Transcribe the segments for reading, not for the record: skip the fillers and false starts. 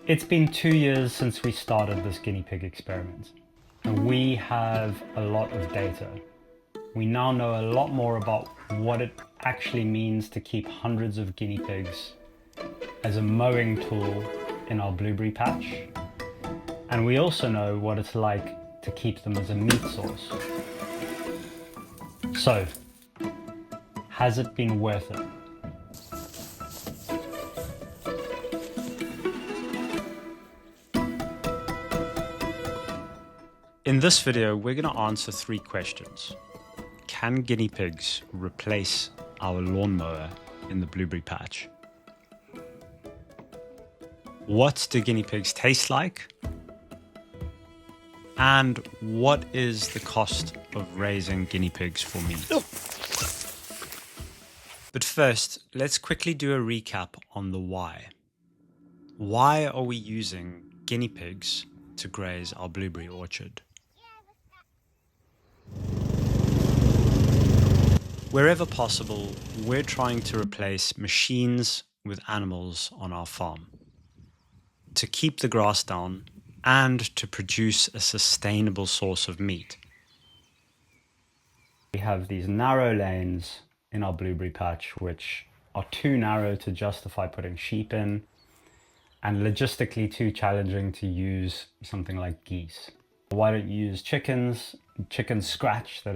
It's been 2 years since we started this guinea pig experiment, and we have a lot of data. We now know a lot more about what it actually means to keep hundreds of guinea pigs as a mowing tool in our blueberry patch. And we also know what it's like to keep them as a meat source. So, has it been worth it? In this video, we're going to answer 3 questions. Can guinea pigs replace our lawnmower in the blueberry patch? What do guinea pigs taste like? And what is the cost of raising guinea pigs for meat? But first, let's quickly do a recap on the why. Why are we using guinea pigs to graze our blueberry orchard? Wherever possible, we're trying to replace machines with animals on our farm, to keep the grass down and to produce a sustainable source of meat. We have these narrow lanes in our blueberry patch which are too narrow to justify putting sheep in, and logistically too challenging to use something like geese. Why don't you use chickens? Chickens scratch, they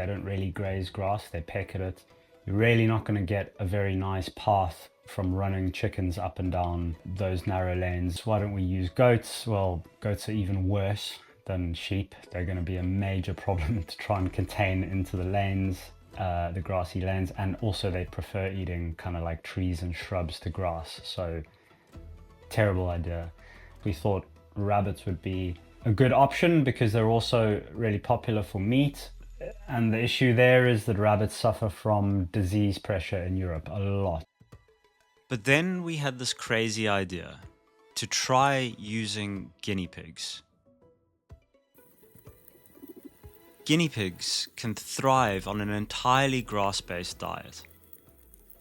don't really graze grass, they peck at it. You're really not going to get a very nice path from running chickens up and down those narrow lanes. Why don't we use goats? Well, goats are even worse than sheep. They're going to be a major problem to try and contain into the lanes, the grassy lanes, and also they prefer eating kind of like trees and shrubs to grass, so terrible idea. We thought rabbits would be a good option because they're also really popular for meat. And the issue there is that rabbits suffer from disease pressure in Europe a lot. But then we had this crazy idea to try using guinea pigs. Guinea pigs can thrive on an entirely grass-based diet,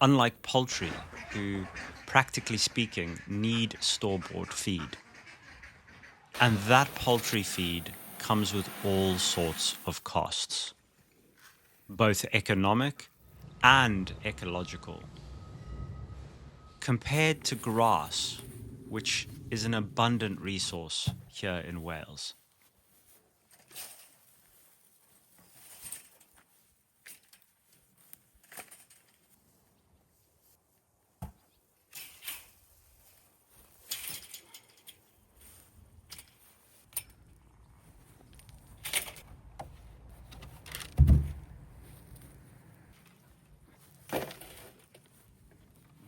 unlike poultry, who, practically speaking, need store-bought feed. And that poultry feed comes with all sorts of costs, both economic and ecological. Compared to grass, which is an abundant resource here in Wales.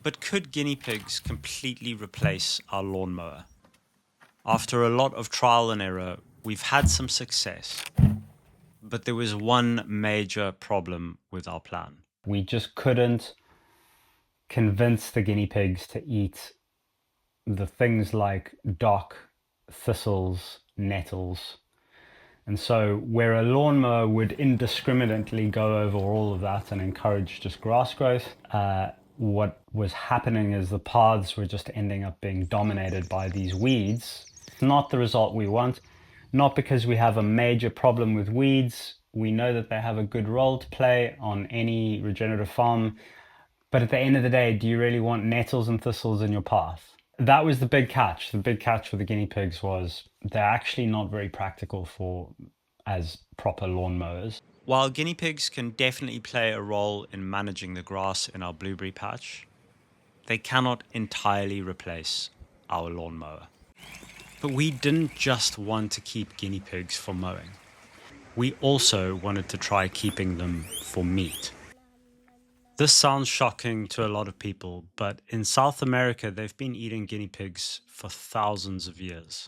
But could guinea pigs completely replace our lawnmower? After a lot of trial and error, we've had some success. But there was one major problem with our plan. We just couldn't convince the guinea pigs to eat the things like dock, thistles, nettles. And so where a lawnmower would indiscriminately go over all of that and encourage just grass growth, what was happening is the paths were just ending up being dominated by these weeds. Not the result we want, not because we have a major problem with weeds. We know that they have a good role to play on any regenerative farm, but at the end of the day, do you really want nettles and thistles in your path? That was the big catch. The big catch for the guinea pigs was they're actually not very practical as proper lawnmowers. While guinea pigs can definitely play a role in managing the grass in our blueberry patch, they cannot entirely replace our lawnmower. But we didn't just want to keep guinea pigs for mowing. We also wanted to try keeping them for meat. This sounds shocking to a lot of people, but in South America, they've been eating guinea pigs for thousands of years.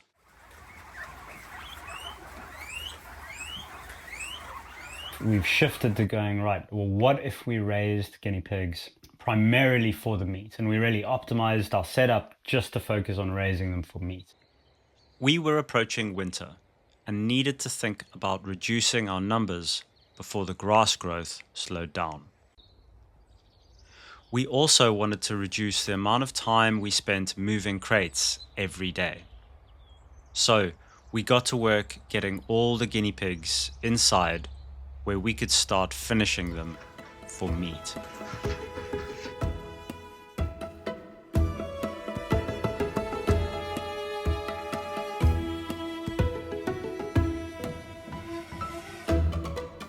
We've shifted to going, right, well, what if we raised guinea pigs primarily for the meat, and we really optimized our setup just to focus on raising them for meat? We were approaching winter and needed to think about reducing our numbers before the grass growth slowed down. We also wanted to reduce the amount of time we spent moving crates every day. So we got to work getting all the guinea pigs inside where we could start finishing them for meat.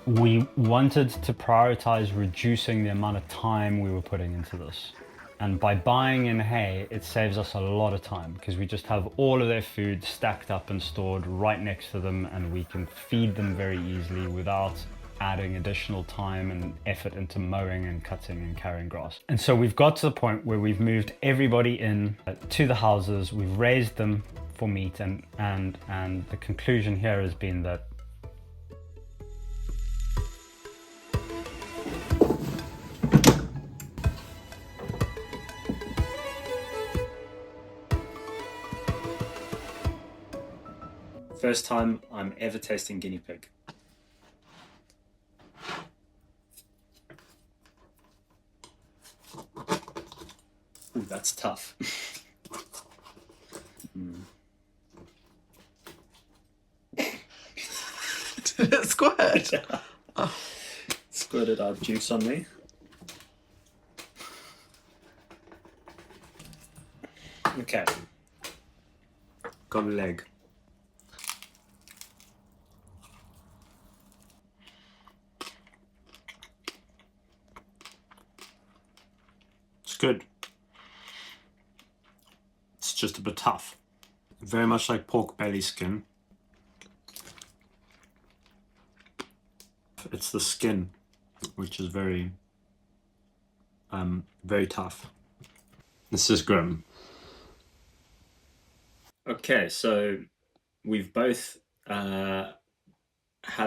We wanted to prioritize reducing the amount of time we were putting into this. And by buying in hay, it saves us a lot of time because we just have all of their food stacked up and stored right next to them, and we can feed them very easily without adding additional time and effort into mowing and cutting and carrying grass. And so we've got to the point where we've moved everybody in to the houses, we've raised them for meat, and the conclusion here has been that first time I'm ever tasting guinea pig. Ooh, that's tough. Squirt. Squirted out juice on me. Okay. Got a leg. It's good. It's just a bit tough. Very much like pork belly skin. It's the skin which is very tough. This is grim. Okay, so we've both had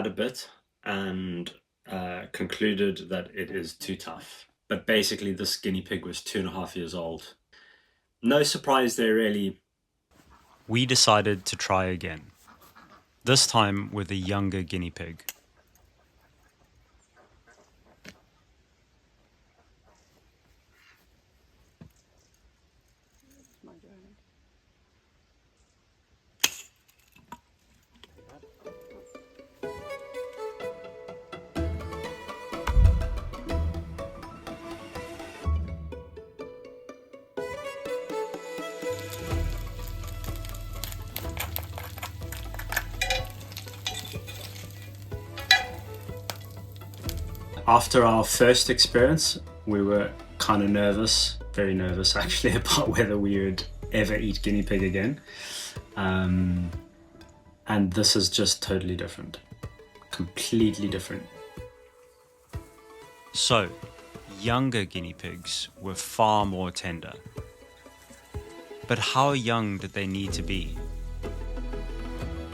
a bit and concluded that it is too tough. But basically this guinea pig was 2.5 years old. No surprise there really. We decided to try again. This time with a younger guinea pig. After our first experience, we were kind of nervous, very nervous actually, about whether we would ever eat guinea pig again. And this is just totally different, completely different. So, younger guinea pigs were far more tender. But how young did they need to be?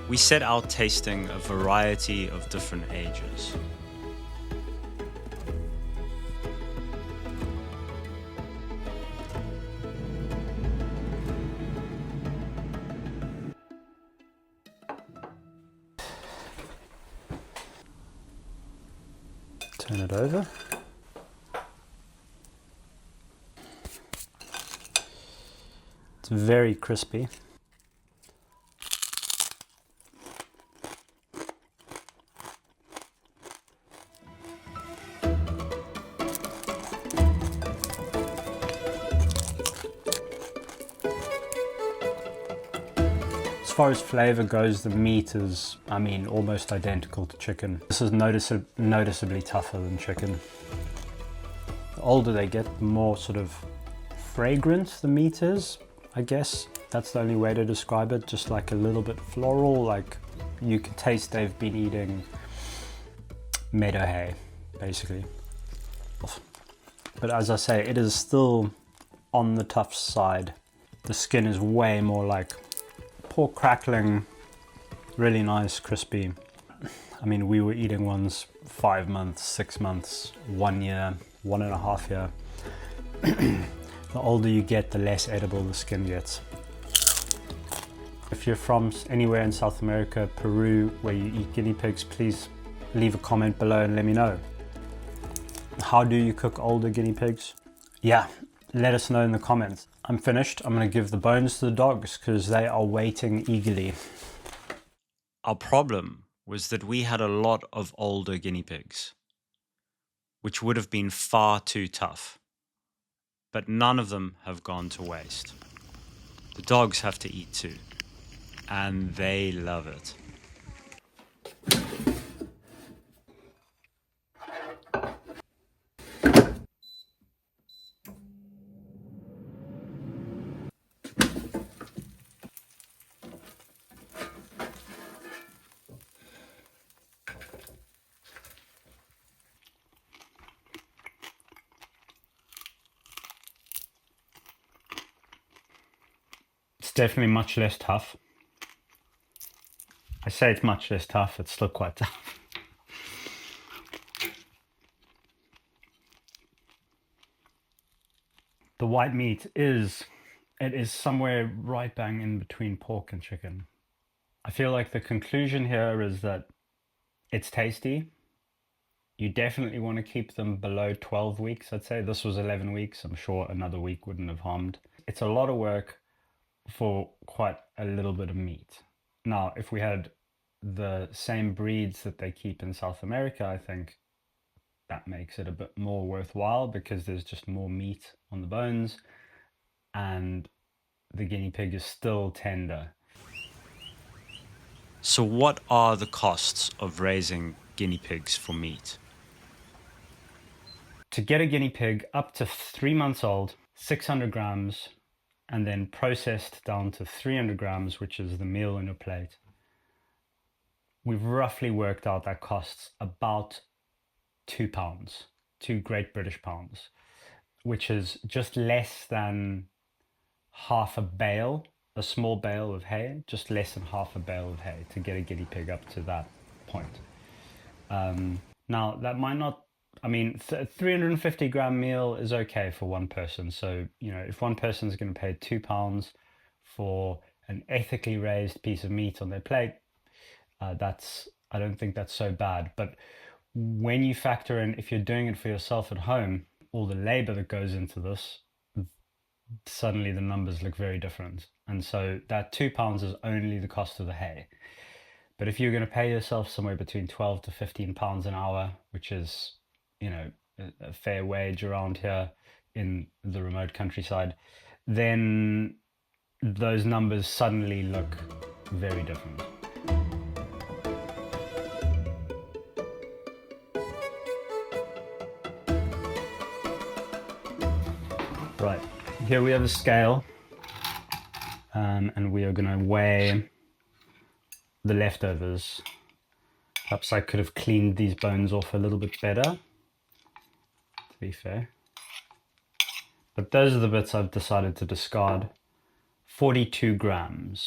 We set out tasting a variety of different ages. turn it over. It's very crispy. As far as flavor goes, the meat is, almost identical to chicken. This is noticeably tougher than chicken. The older they get, the more sort of fragrant the meat is, I guess. That's the only way to describe it, just like a little bit floral, like you can taste they've been eating meadow hay, basically. But as I say, it is still on the tough side. The skin is way more like pork crackling, really nice, crispy. We were eating ones 5 months, 6 months, 1 year, 1.5 year. The older you get, the less edible the skin gets. If you're from anywhere in South America, Peru, where you eat guinea pigs, please leave a comment below and let me know. How do you cook older guinea pigs? Yeah, let us know in the comments. I'm finished. I'm going to give the bones to the dogs because they are waiting eagerly. Our problem was that we had a lot of older guinea pigs, which would have been far too tough. But none of them have gone to waste. The dogs have to eat too, and they love it. It's definitely much less tough. I say it's much less tough, it's still quite tough. The white meat is somewhere right bang in between pork and chicken. I feel like the conclusion here is that it's tasty. You definitely want to keep them below 12 weeks, I'd say. This was 11 weeks. I'm sure another week wouldn't have harmed. It's a lot of work for quite a little bit of meat. Now, if we had the same breeds that they keep in South America, I think that makes it a bit more worthwhile because there's just more meat on the bones and the guinea pig is still tender. So, what are the costs of raising guinea pigs for meat? To get a guinea pig up to 3 months old, 600 grams, and then processed down to 300 grams, which is the meal on your plate, we've roughly worked out that costs about £2, 2 Great British pounds, which is just less than half a bale, a small bale of hay, just less than half a bale of hay to get a guinea pig up to that point. Now, that might not, I mean, 350 gram meal is okay for one person. So, you know, if one person is going to pay £2 for an ethically raised piece of meat on their plate, I don't think that's so bad. But when you factor in, if you're doing it for yourself at home, all the labor that goes into this, suddenly the numbers look very different. And so that £2 is only the cost of the hay. But if you're going to pay yourself somewhere between 12 to 15 pounds an hour, which is, you know, a fair wage around here in the remote countryside, then those numbers suddenly look very different. Right, here we have a scale, and we are going to weigh the leftovers. Perhaps I could have cleaned these bones off a little bit better, to be fair. But those are the bits I've decided to discard. 42 grams.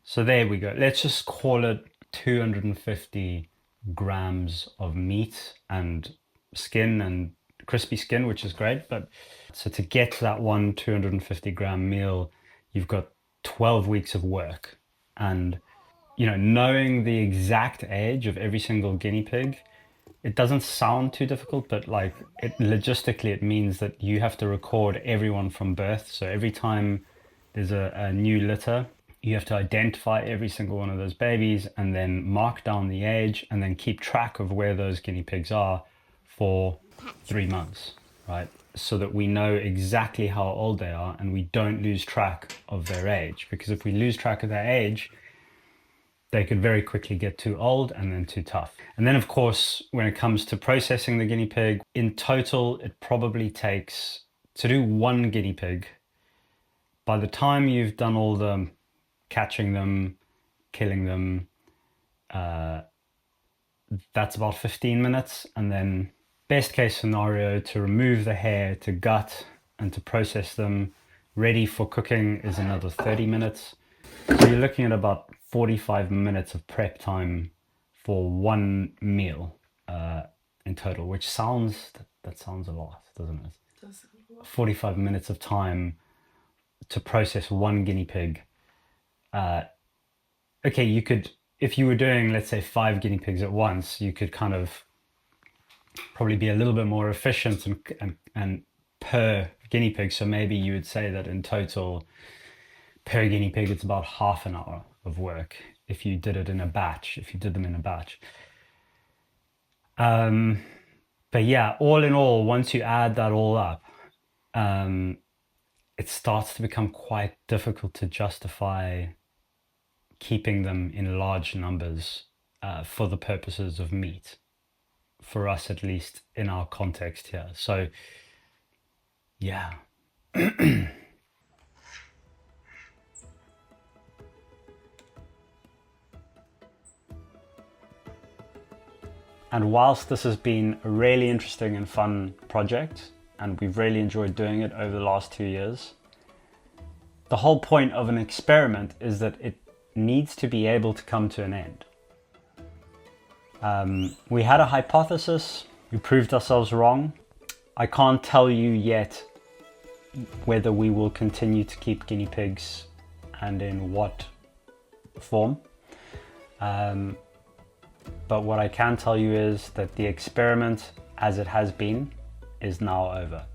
So there we go. Let's just call it 250 grams of meat and skin and crispy skin, which is great. But so to get to that 250 gram meal, you've got 12 weeks of work. And, you know, knowing the exact age of every single guinea pig, it doesn't sound too difficult, but like logistically, it means that you have to record everyone from birth. So every time there's a new litter, you have to identify every single one of those babies and then mark down the age and then keep track of where those guinea pigs are for 3 months, right? So that we know exactly how old they are and we don't lose track of their age. Because if we lose track of their age, they could very quickly get too old and then too tough. And then, of course, when it comes to processing the guinea pig, in total, it probably takes, to do one guinea pig, by the time you've done all the catching them, killing them, that's about 15 minutes. And then best case scenario, to remove the hair, to gut, and to process them, ready for cooking is another 30 minutes. So you're looking at about 45 minutes of prep time for one meal in total, which sounds, that sounds a lot, doesn't it? 45 minutes of time to process one guinea pig. Okay, you could, if you were doing, let's say, 5 guinea pigs at once, you could kind of probably be a little bit more efficient and per guinea pig. So maybe you would say that in total, per guinea pig, it's about half an hour of work if you did it in a batch, if you did them in a batch. But yeah, all in all, once you add that all up, it starts to become quite difficult to justify keeping them in large numbers for the purposes of meat, for us at least in our context here. So yeah. And whilst this has been a really interesting and fun project, and we've really enjoyed doing it over the last 2 years, the whole point of an experiment is that it needs to be able to come to an end. We had a hypothesis, we proved ourselves wrong. I can't tell you yet whether we will continue to keep guinea pigs and in what form. But what I can tell you is that the experiment, as it has been, is now over.